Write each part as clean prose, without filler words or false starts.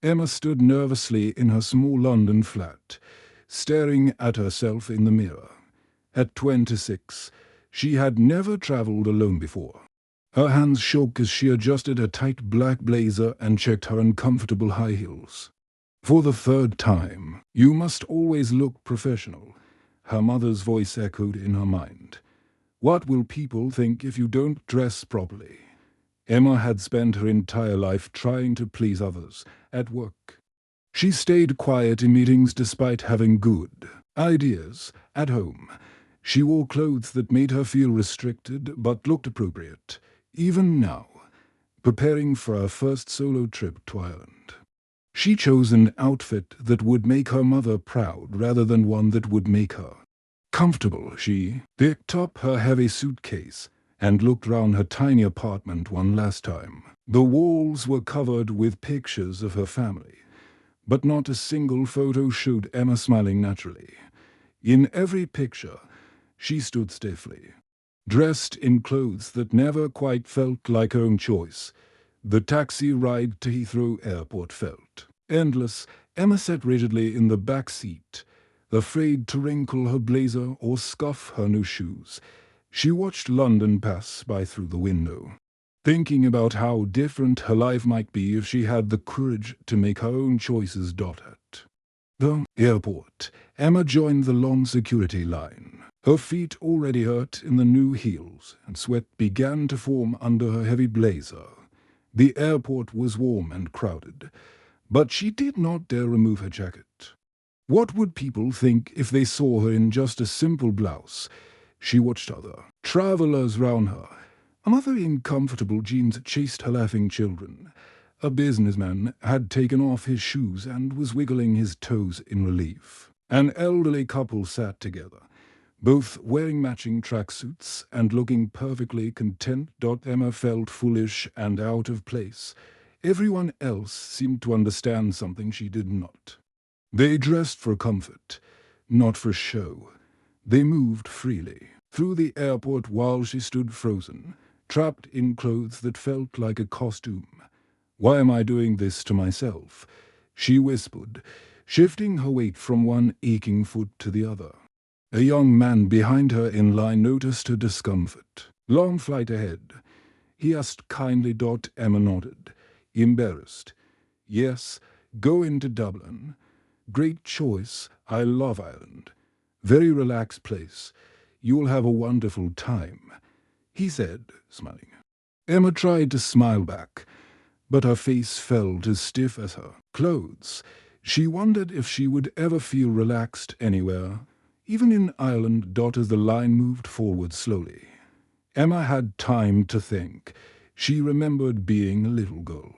Emma stood nervously in her small London flat, staring at herself in the mirror. At 26, she had never travelled alone before. Her hands shook as she adjusted a tight black blazer and checked her uncomfortable high heels. For the third time, "You must always look professional," her mother's voice echoed in her mind. "What will people think if you don't dress properly?" Emma had spent her entire life trying to please others, at work. She stayed quiet in meetings despite having good ideas. At home, she wore clothes that made her feel restricted but looked appropriate. Even now, preparing for her first solo trip to Ireland, she chose an outfit that would make her mother proud rather than one that would make her comfortable. She picked up her heavy suitcase and looked round her tiny apartment one last time. The walls were covered with pictures of her family, but not a single photo showed Emma smiling naturally. In every picture, she stood stiffly, dressed in clothes that never quite felt like her own choice. The taxi ride to Heathrow Airport felt endless. Emma sat rigidly in the back seat, afraid to wrinkle her blazer or scuff her new shoes. She watched London pass by through the window, thinking about how different her life might be if she had the courage to make her own choices. At the airport, Emma joined the long security line. Her feet already hurt in the new heels, and sweat began to form under her heavy blazer. The airport was warm and crowded, but she did not dare remove her jacket. What would people think if they saw her in just a simple blouse? She watched other travelers round her. A mother in comfortable jeans chased her laughing children. A businessman had taken off his shoes and was wiggling his toes in relief. An elderly couple sat together, both wearing matching tracksuits and looking perfectly content. Emma felt foolish and out of place. Everyone else seemed to understand something she did not. They dressed for comfort, not for show. They moved freely through the airport while she stood frozen, trapped in clothes that felt like a costume. "Why am I doing this to myself?" she whispered, shifting her weight from one aching foot to the other. A young man behind her in line noticed her discomfort. "Long flight ahead?" he asked kindly. Emma nodded, embarrassed. "Yes, go into Dublin." "Great choice. I love Ireland. Very relaxed place. You'll have a wonderful time," he said, smiling. Emma tried to smile back, but her face felt as stiff as her clothes. She wondered if she would ever feel relaxed anywhere, even in Ireland. As the line moved forward slowly, Emma had time to think. She remembered being a little girl,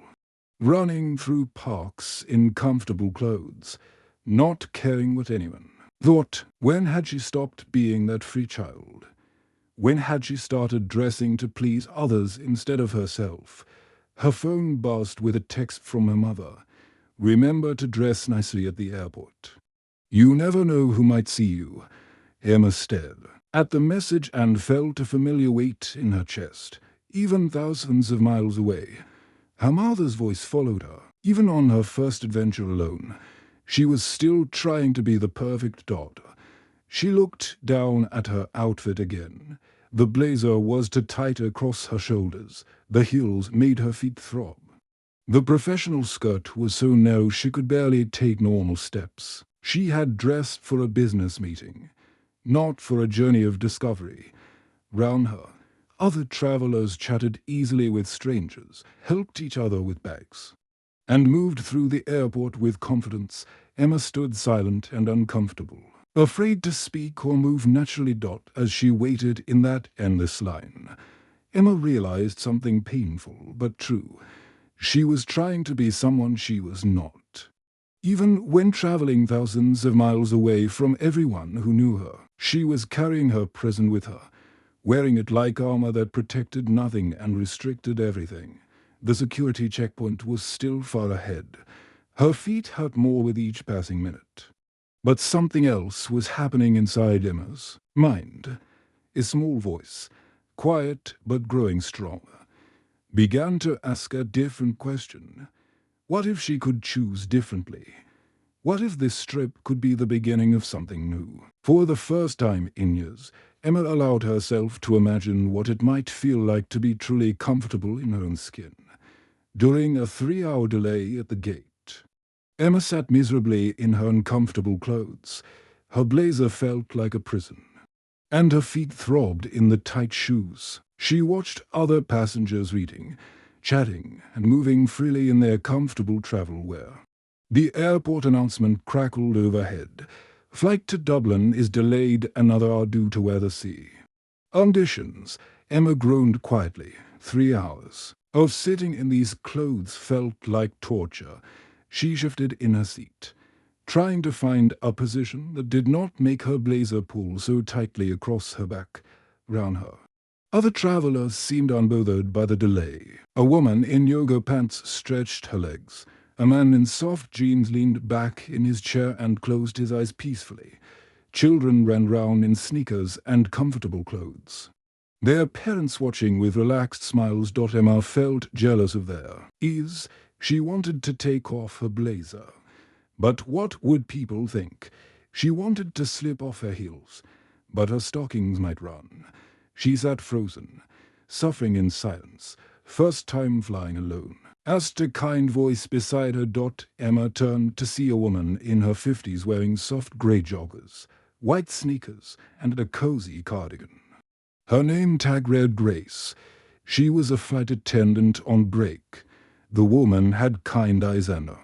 running through parks in comfortable clothes, not caring what anyone thought. When had she stopped being that free child? When had she started dressing to please others instead of herself? Her phone buzzed with a text from her mother. "Remember to dress nicely at the airport. You never know who might see you." Emma stared at the message and felt a familiar weight in her chest, even thousands of miles away. Her mother's voice followed her, even on her first adventure alone. She was still trying to be the perfect daughter. She looked down at her outfit again. The blazer was too tight across her shoulders. The heels made her feet throb. The professional skirt was so narrow she could barely take normal steps. She had dressed for a business meeting, not for a journey of discovery. Round her, other travelers chatted easily with strangers, helped each other with bags, and moved through the airport with confidence. Emma stood silent and uncomfortable, afraid to speak or move naturally. As she waited in that endless line, Emma realized something painful but true. She was trying to be someone she was not. Even when traveling thousands of miles away from everyone who knew her, she was carrying her present with her, wearing it like armor that protected nothing and restricted everything. The security checkpoint was still far ahead. Her feet hurt more with each passing minute. But something else was happening inside Emma's mind. A small voice, quiet but growing stronger, began to ask a different question. What if she could choose differently? What if this trip could be the beginning of something new? For the first time in years, Emma allowed herself to imagine what it might feel like to be truly comfortable in her own skin. During a 3-hour delay at the gate, Emma sat miserably in her uncomfortable clothes. Her blazer felt like a prison, and her feet throbbed in the tight shoes. She watched other passengers reading, chatting, and moving freely in their comfortable travel wear. The airport announcement crackled overhead. Flight to Dublin is delayed another hour due to weather C. Conditions. Emma groaned quietly. 3 hours of sitting in these clothes felt like torture. She shifted in her seat, trying to find a position that did not make her blazer pull so tightly across her back, round her. Other travelers seemed unbothered by the delay. A woman in yoga pants stretched her legs. A man in soft jeans leaned back in his chair and closed his eyes peacefully. Children ran round in sneakers and comfortable clothes, their parents watching with relaxed smiles. Emma felt jealous of their ease. She wanted to take off her blazer. But what would people think? She wanted to slip off her heels, but her stockings might run. She sat frozen, suffering in silence, first time flying alone. Asked a kind voice beside her. Emma turned to see a woman in her 50s wearing soft grey joggers, white sneakers, and a cozy cardigan. Her name tag read Grace. She was a flight attendant on break. The woman had kind eyes and a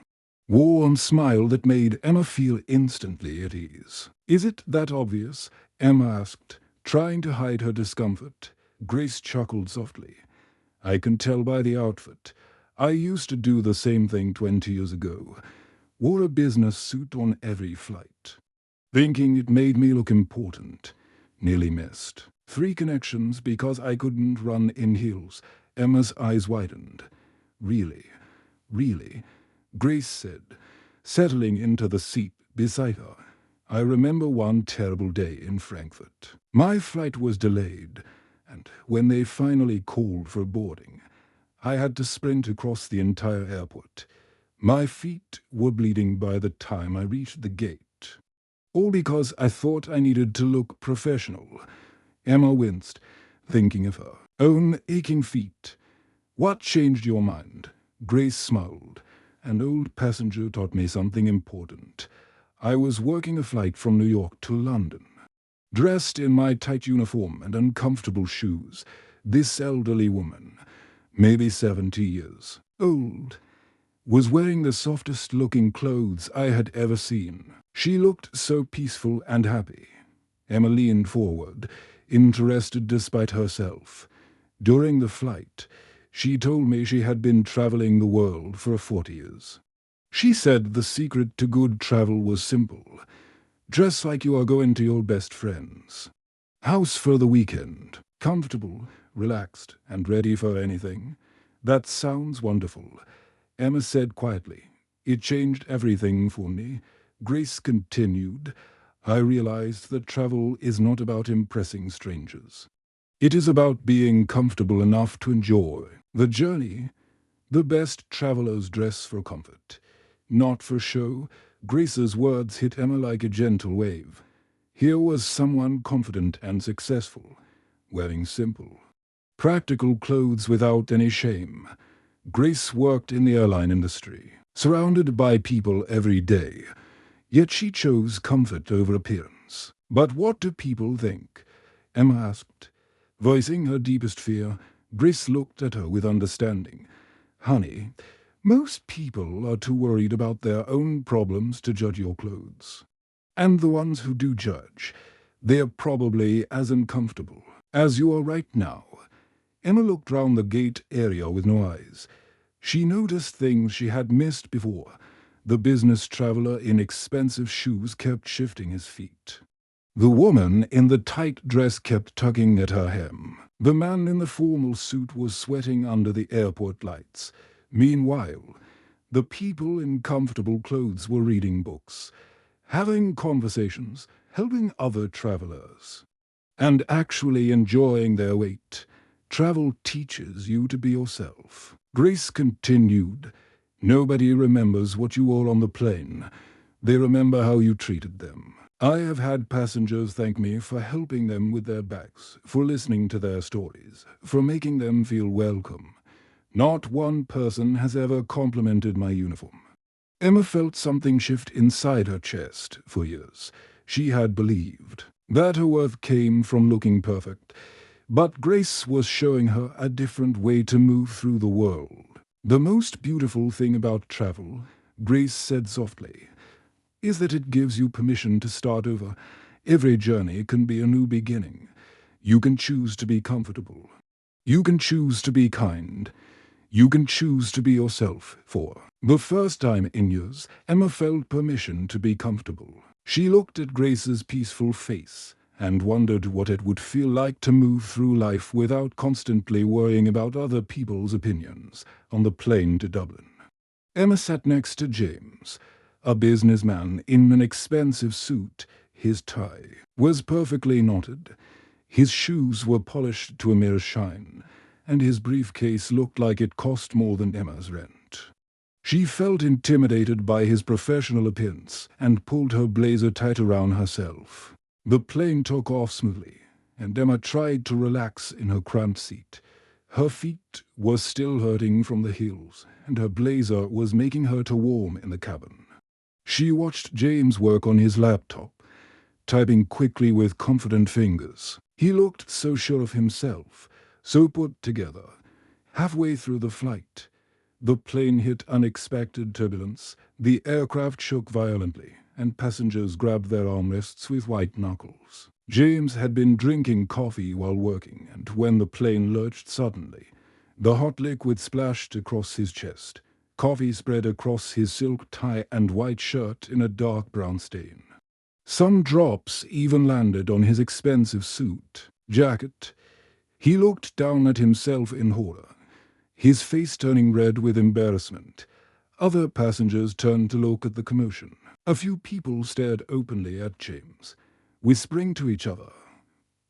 warm smile that made Emma feel instantly at ease. "Is it that obvious?" Emma asked, trying to hide her discomfort. Grace chuckled softly. "I can tell by the outfit. I used to do the same thing 20 years ago. Wore a business suit on every flight, thinking it made me look important. Nearly missed 3 connections because I couldn't run in heels." Emma's eyes widened. "Really? Really?" Grace said, settling into the seat beside her. "I remember one terrible day in Frankfurt. My flight was delayed, and when they finally called for boarding, I had to sprint across the entire airport. My feet were bleeding by the time I reached the gate. All because I thought I needed to look professional." Emma winced, thinking of her own aching feet. "What changed your mind?" Grace smiled. "An old passenger taught me something important. I was working a flight from New York to London. Dressed in my tight uniform and uncomfortable shoes, this elderly woman, maybe 70 years old, was wearing the softest-looking clothes I had ever seen. She looked so peaceful and happy." Emma leaned forward, interested despite herself. "During the flight, she told me she had been traveling the world for 40 years. She said the secret to good travel was simple. Dress like you are going to your best friend's house for the weekend. Comfortable, relaxed, and ready for anything." "That sounds wonderful," Emma said quietly. "It changed everything for me." Grace continued. "I realized that travel is not about impressing strangers. It is about being comfortable enough to enjoy the journey. The best travelers dress for comfort, not for show." Grace's words hit Emma like a gentle wave. Here was someone confident and successful, wearing simple, practical clothes without any shame. Grace worked in the airline industry, surrounded by people every day, yet she chose comfort over appearance. "But what do people think?" Emma asked, voicing her deepest fear. Grace looked at her with understanding. "Honey, most people are too worried about their own problems to judge your clothes. And the ones who do judge, they're probably as uncomfortable as you are right now." Emma looked round the gate area with no eyes. She noticed things she had missed before. The business traveler in expensive shoes kept shifting his feet. The woman in the tight dress kept tugging at her hem. The man in the formal suit was sweating under the airport lights. Meanwhile, the people in comfortable clothes were reading books, having conversations, helping other travelers, and actually enjoying their wait. Travel teaches you to be yourself. Grace continued. Nobody remembers what you wore on the plane. They remember how you treated them. I have had passengers thank me for helping them with their bags, for listening to their stories, for making them feel welcome. Not one person has ever complimented my uniform. Emma felt something shift inside her chest. For years, she had believed that her worth came from looking perfect, but Grace was showing her a different way to move through the world. The most beautiful thing about travel, Grace said softly, is that it gives you permission to start over. Every journey can be a new beginning. You can choose to be comfortable. You can choose to be kind. You can choose to be yourself. For the first time in years, Emma felt permission to be comfortable. She looked at Grace's peaceful face and wondered what it would feel like to move through life without constantly worrying about other people's opinions on the plane to Dublin. Emma sat next to James, a businessman in an expensive suit. His tie was perfectly knotted. His shoes were polished to a mere shine, and his briefcase looked like it cost more than Emma's rent. She felt intimidated by his professional appearance and pulled her blazer tight around herself. The plane took off smoothly, and Emma tried to relax in her cramped seat. Her feet were still hurting from the heels, and her blazer was making her too warm in the cabin. She watched James work on his laptop, typing quickly with confident fingers. He looked so sure of himself, so put together. Halfway through the flight, the plane hit unexpected turbulence. The aircraft shook violently, and passengers grabbed their armrests with white knuckles. James had been drinking coffee while working, and when the plane lurched suddenly, the hot liquid splashed across his chest. Coffee spread across his silk tie and white shirt in a dark brown stain. Some drops even landed on his expensive jacket. He looked down at himself in horror, his face turning red with embarrassment. Other passengers turned to look at the commotion. A few people stared openly at James, whispering to each other.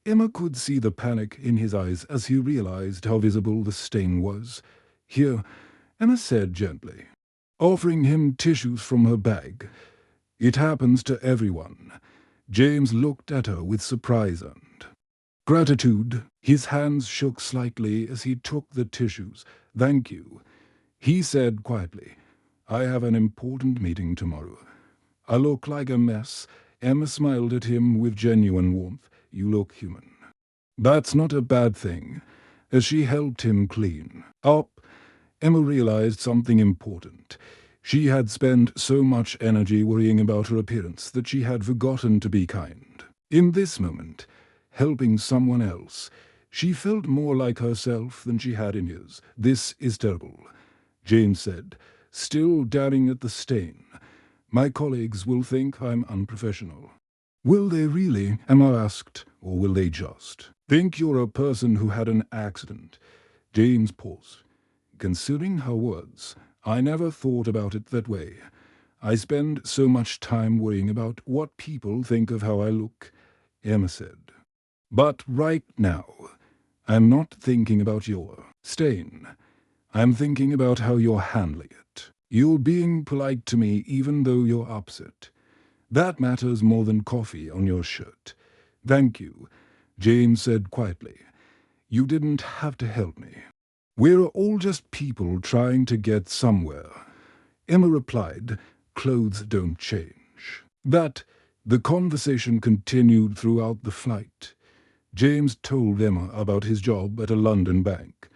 Emma could see the panic in his eyes as he realized how visible the stain was. "Here," Emma said gently, offering him tissues from her bag. "It happens to everyone." James looked at her with surprise and gratitude. His hands shook slightly as he took the tissues. "Thank you," he said quietly. "I have an important meeting tomorrow." "I look like a mess." Emma smiled at him with genuine warmth. "You look human." "That's not a bad thing." As she helped him clean up, Emma realized something important. She had spent so much energy worrying about her appearance that she had forgotten to be kind. In this moment, helping someone else, she felt more like herself than she had in years. "This is terrible," James said, still dabbing at the stain. "My colleagues will think I'm unprofessional." "Will they really?" Emma asked. "Or will they just think you're a person who had an accident?" James paused, considering her words. "I never thought about it that way. I spend so much time worrying about what people think of how I look," Emma said. "But right now, I'm not thinking about your stain. I'm thinking about how you're handling it. You're being polite to me even though you're upset. That matters more than coffee on your shirt." "Thank you," James said quietly. "You didn't have to help me. We're all just people trying to get somewhere." Emma replied, "Clothes don't change." The conversation continued throughout the flight. James told Emma about his job at a London bank,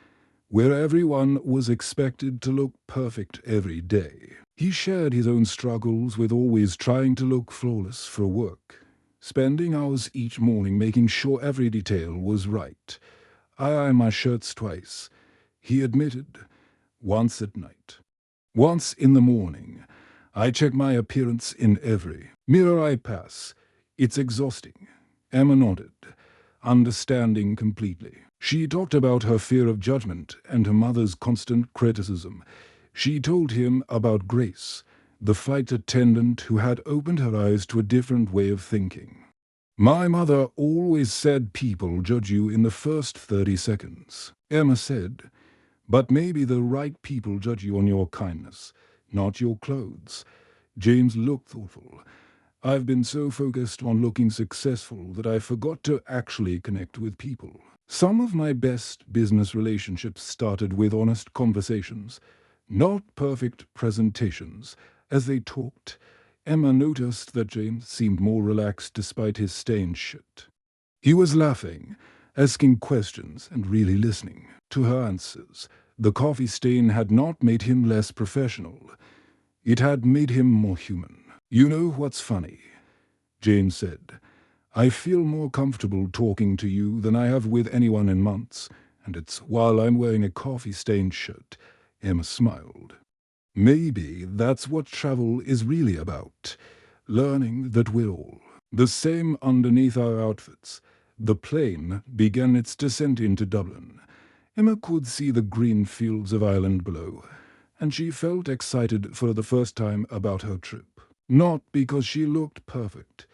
where everyone was expected to look perfect every day. He shared his own struggles with always trying to look flawless for work, spending hours each morning making sure every detail was right. "I iron my shirts twice," he admitted, "once at night. Once in the morning. I check my appearance in every mirror I pass. It's exhausting." Emma nodded, understanding completely. She talked about her fear of judgment and her mother's constant criticism. She told him about Grace, the flight attendant who had opened her eyes to a different way of thinking. "My mother always said people judge you in the first 30 seconds, Emma said. But maybe the right people judge you on your kindness, not your clothes. James looked thoughtful. I've been so focused on looking successful that I forgot to actually connect with people. Some of my best business relationships started with honest conversations, not perfect presentations. As they talked, Emma noticed that James seemed more relaxed despite his stained shirt. He was laughing, asking questions, and really listening to her answers. The coffee stain had not made him less professional. It had made him more human. "You know what's funny?" James said. "I feel more comfortable talking to you than I have with anyone in months, and it's while I'm wearing a coffee-stained shirt." Emma smiled. "Maybe that's what travel is really about. Learning that we're all the same underneath our outfits." The plane began its descent into Dublin. Emma could see the green fields of Ireland below, and she felt excited for the first time about her trip. Not because she looked perfect,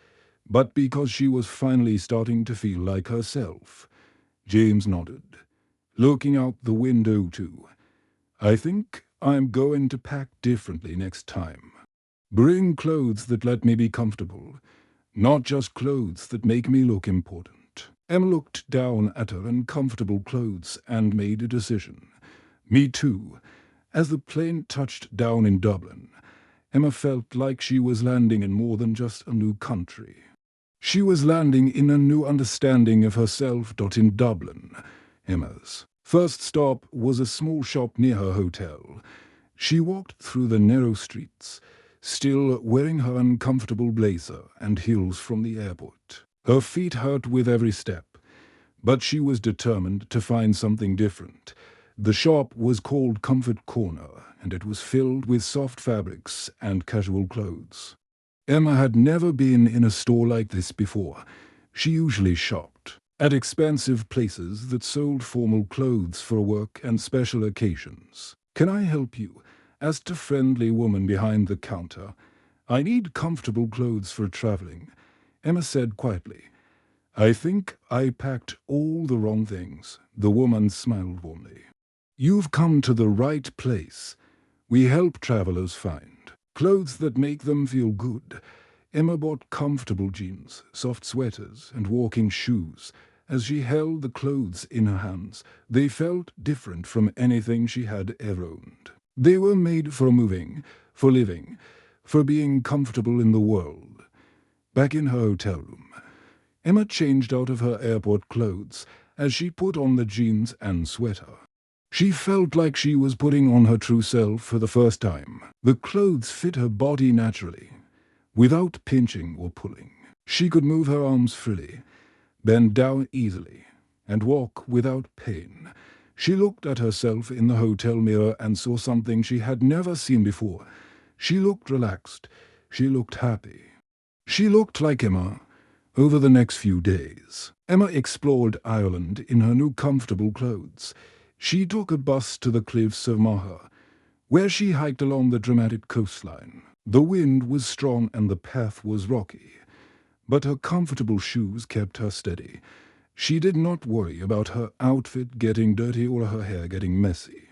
but because she was finally starting to feel like herself. James nodded, looking out the window too. "I think I'm going to pack differently next time. Bring clothes that let me be comfortable, not just clothes that make me look important." Emma looked down at her uncomfortable clothes and made a decision. Me too. As the plane touched down in Dublin, Emma felt like she was landing in more than just a new country. She was landing in a new understanding of herself. In Dublin, Emma's first stop was a small shop near her hotel. She walked through the narrow streets, still wearing her uncomfortable blazer and heels from the airport. Her feet hurt with every step, but she was determined to find something different. The shop was called Comfort Corner, and it was filled with soft fabrics and casual clothes. Emma had never been in a store like this before. She usually shopped at expensive places that sold formal clothes for work and special occasions. "Can I help you?" asked a friendly woman behind the counter. "I need comfortable clothes for traveling," Emma said quietly. "I think I packed all the wrong things." The woman smiled warmly. "You've come to the right place. We help travelers find clothes that make them feel good." Emma bought comfortable jeans, soft sweaters, and walking shoes. As she held the clothes in her hands, they felt different from anything she had ever owned. They were made for moving, for living, for being comfortable in the world. Back in her hotel room, Emma changed out of her airport clothes as she put on the jeans and sweater. She felt like she was putting on her true self for the first time. The clothes fit her body naturally, without pinching or pulling. She could move her arms freely, bend down easily, and walk without pain. She looked at herself in the hotel mirror and saw something she had never seen before. She looked relaxed. She looked happy. She looked like Emma. Over the next few days, Emma explored Ireland in her new comfortable clothes. She took a bus to the cliffs of Moher, where she hiked along the dramatic coastline. The wind was strong and the path was rocky, but her comfortable shoes kept her steady. She did not worry about her outfit getting dirty or her hair getting messy.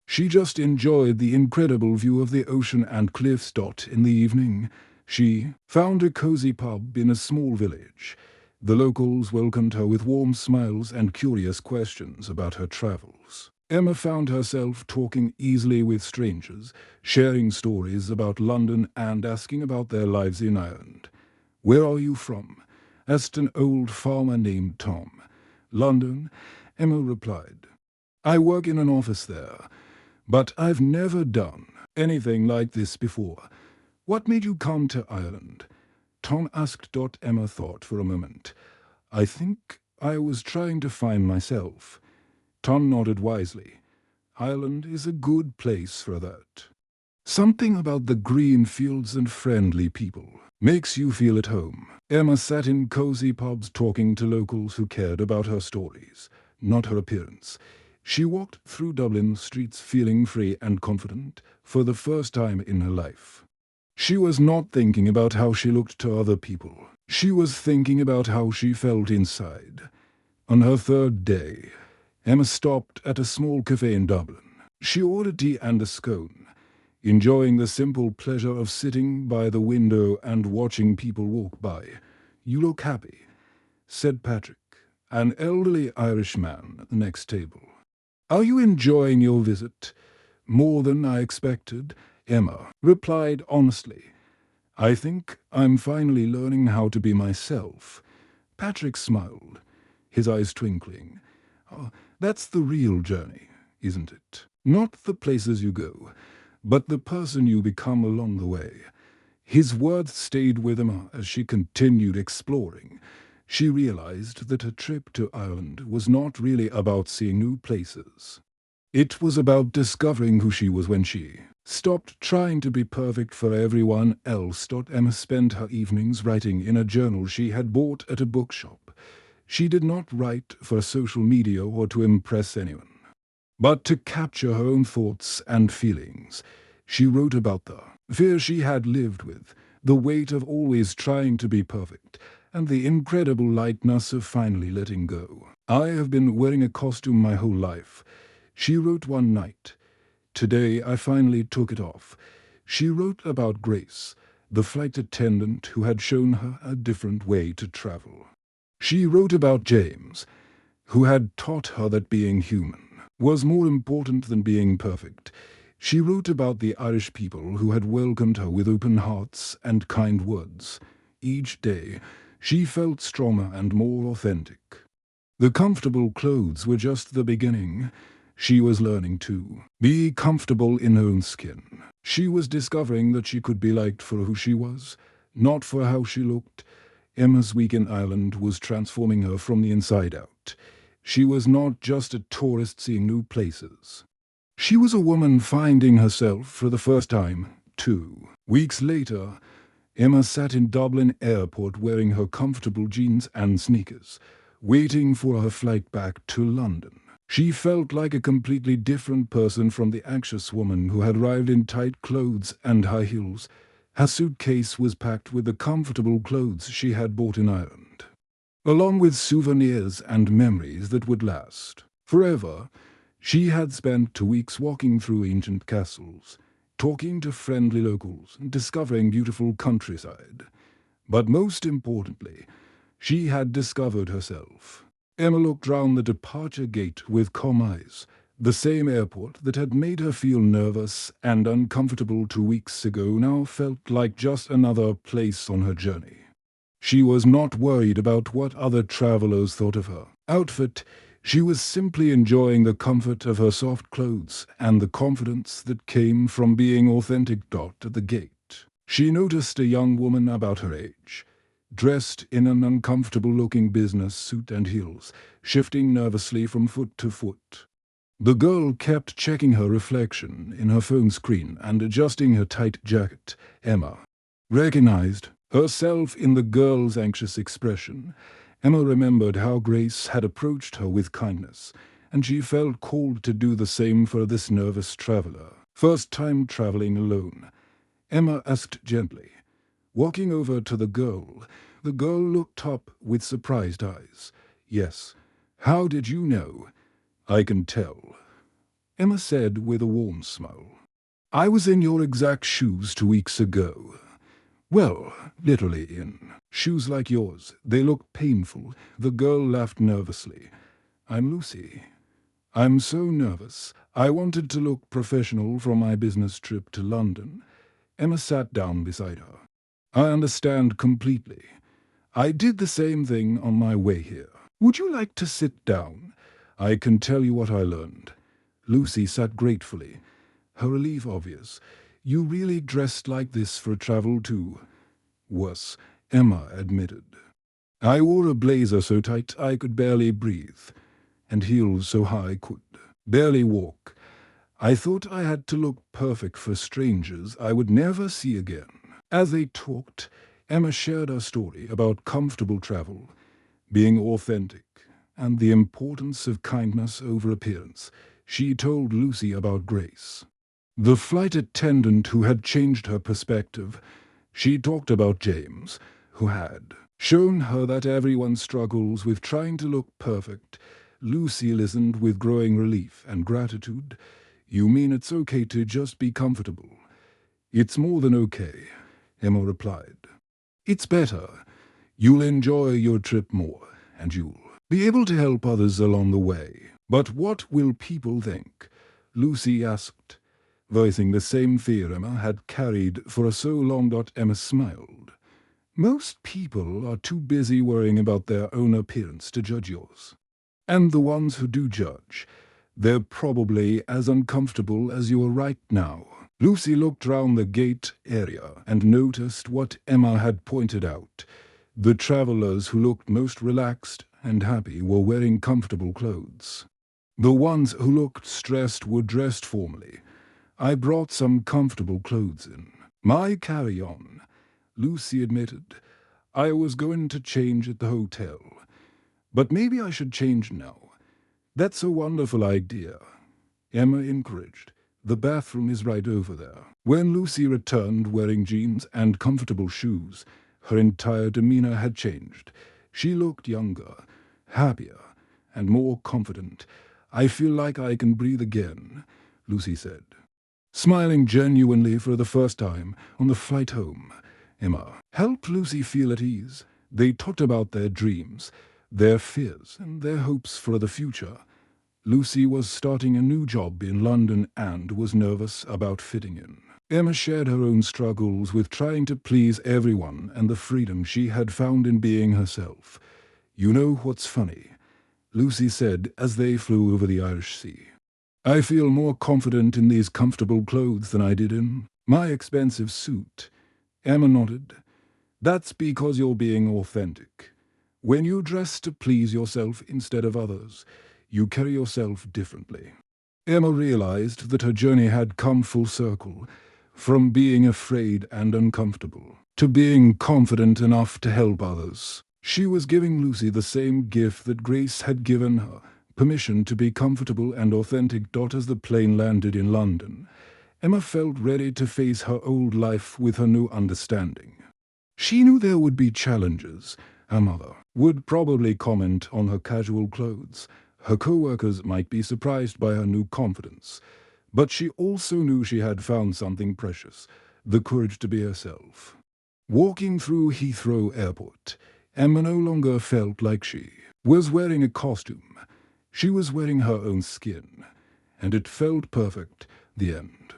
She just enjoyed the incredible view of the ocean and cliffs. In the evening, she found a cozy pub in a small village. The locals welcomed her with warm smiles and curious questions about her travels. Emma found herself talking easily with strangers, sharing stories about London and asking about their lives in Ireland. "Where are you from?" asked an old farmer named Tom. "London," Emma replied. "I work in an office there, but I've never done anything like this before." "What made you come to Ireland?" Tom asked. Emma thought for a moment. "I think I was trying to find myself." Tom nodded wisely. "Ireland is a good place for that. Something about the green fields and friendly people makes you feel at home." Emma sat in cozy pubs talking to locals who cared about her stories, not her appearance. She walked through Dublin streets feeling free and confident for the first time in her life. She was not thinking about how she looked to other people. She was thinking about how she felt inside. On her third day, Emma stopped at a small cafe in Dublin. She ordered tea and a scone, enjoying the simple pleasure of sitting by the window and watching people walk by. "You look happy," said Patrick, an elderly Irish man at the next table. "Are you enjoying your visit?" "More than I expected," Emma replied honestly. "I think I'm finally learning how to be myself." Patrick smiled, his eyes twinkling. "Oh, that's the real journey, isn't it? Not the places you go, but the person you become along the way." His words stayed with Emma as she continued exploring. She realized that her trip to Ireland was not really about seeing new places. It was about discovering who she was when she stopped trying to be perfect for everyone else. Emma spent her evenings writing in a journal she had bought at a bookshop. She did not write for social media or to impress anyone, but to capture her own thoughts and feelings. She wrote about the fear she had lived with, the weight of always trying to be perfect, and the incredible lightness of finally letting go. "I have been wearing a costume my whole life," she wrote one night. "Today I finally took it off." She wrote about Grace, the flight attendant who had shown her a different way to travel. She wrote about James, who had taught her that being human was more important than being perfect. She wrote about the Irish people who had welcomed her with open hearts and kind words. Each day, she felt stronger and more authentic. The comfortable clothes were just the beginning. She was learning to be comfortable in her own skin. She was discovering that she could be liked for who she was, not for how she looked. Emma's week in Ireland was transforming her from the inside out. She was not just a tourist seeing new places. She was a woman finding herself for the first time, too. Weeks later, Emma sat in Dublin airport wearing her comfortable jeans and sneakers, waiting for her flight back to London. She felt like a completely different person from the anxious woman who had arrived in tight clothes and high heels. Her suitcase was packed with the comfortable clothes she had bought in Ireland, along with souvenirs and memories that would last forever. She had spent 2 weeks walking through ancient castles, talking to friendly locals, and discovering beautiful countryside. But most importantly, she had discovered herself. Emma looked round the departure gate with calm eyes. The same airport that had made her feel nervous and uncomfortable 2 weeks ago now felt like just another place on her journey. She was not worried about what other travelers thought of her outfit. She was simply enjoying the comfort of her soft clothes and the confidence that came from being authentic. At the gate, she noticed a young woman about her age, dressed in an uncomfortable-looking business suit and heels, shifting nervously from foot to foot. The girl kept checking her reflection in her phone screen and adjusting her tight jacket. Emma recognized herself in the girl's anxious expression. Emma remembered how Grace had approached her with kindness, and she felt called to do the same for this nervous traveler. "First time traveling alone?" Emma asked gently. Walking over to the girl looked up with surprised eyes. "Yes." "How did you know?" "I can tell," Emma said with a warm smile. "I was in your exact shoes 2 weeks ago." "Well, literally in shoes like yours. They look painful." The girl laughed nervously. "I'm Lucy. I'm so nervous. I wanted to look professional for my business trip to London." Emma sat down beside her. "I understand completely. I did the same thing on my way here. Would you like to sit down? I can tell you what I learned." Lucy sat gratefully, her relief obvious. "You really dressed like this for travel too?" "Worse," Emma admitted. "I wore a blazer so tight I could barely breathe, and heels so high I could barely walk. I thought I had to look perfect for strangers I would never see again." As they talked, Emma shared her story about comfortable travel, being authentic, and the importance of kindness over appearance. She told Lucy about Grace, the flight attendant who had changed her perspective. She talked about James, who had shown her that everyone struggles with trying to look perfect. Lucy listened with growing relief and gratitude. You mean it's okay to just be comfortable? It's more than okay, Emma replied. It's better. You'll enjoy your trip more, and you'll be able to help others along the way. But what will people think? Lucy asked, voicing the same fear Emma had carried for so long. Emma smiled. Most people are too busy worrying about their own appearance to judge yours. And the ones who do judge, they're probably as uncomfortable as you are right now. Lucy looked round the gate area and noticed what Emma had pointed out. The travellers who looked most relaxed and happy were wearing comfortable clothes. The ones who looked stressed were dressed formally. I brought some comfortable clothes in. My carry-on, Lucy admitted. I was going to change at the hotel. But maybe I should change now. That's a wonderful idea, Emma encouraged. The bathroom is right over there. When Lucy returned wearing jeans and comfortable shoes, her entire demeanor had changed. She looked younger, happier, and more confident. I feel like I can breathe again, Lucy said. Smiling genuinely for the first time on the flight home, Emma helped Lucy feel at ease. They talked about their dreams, their fears, and their hopes for the future. Lucy was starting a new job in London and was nervous about fitting in. Emma shared her own struggles with trying to please everyone and the freedom she had found in being herself. You know what's funny? Lucy said as they flew over the Irish Sea. I feel more confident in these comfortable clothes than I did in my expensive suit. Emma nodded. That's because you're being authentic. When you dress to please yourself instead of others, you carry yourself differently. Emma realized that her journey had come full circle, from being afraid and uncomfortable to being confident enough to help others. She was giving Lucy the same gift that Grace had given her, permission to be comfortable and authentic. As the plane landed in London, Emma felt ready to face her old life with her new understanding. She knew there would be challenges. Her mother would probably comment on her casual clothes. Her co-workers might be surprised by her new confidence. But she also knew she had found something precious, the courage to be herself. Walking through Heathrow Airport, Emma no longer felt like she was wearing a costume. She was wearing her own skin, and it felt perfect. The end.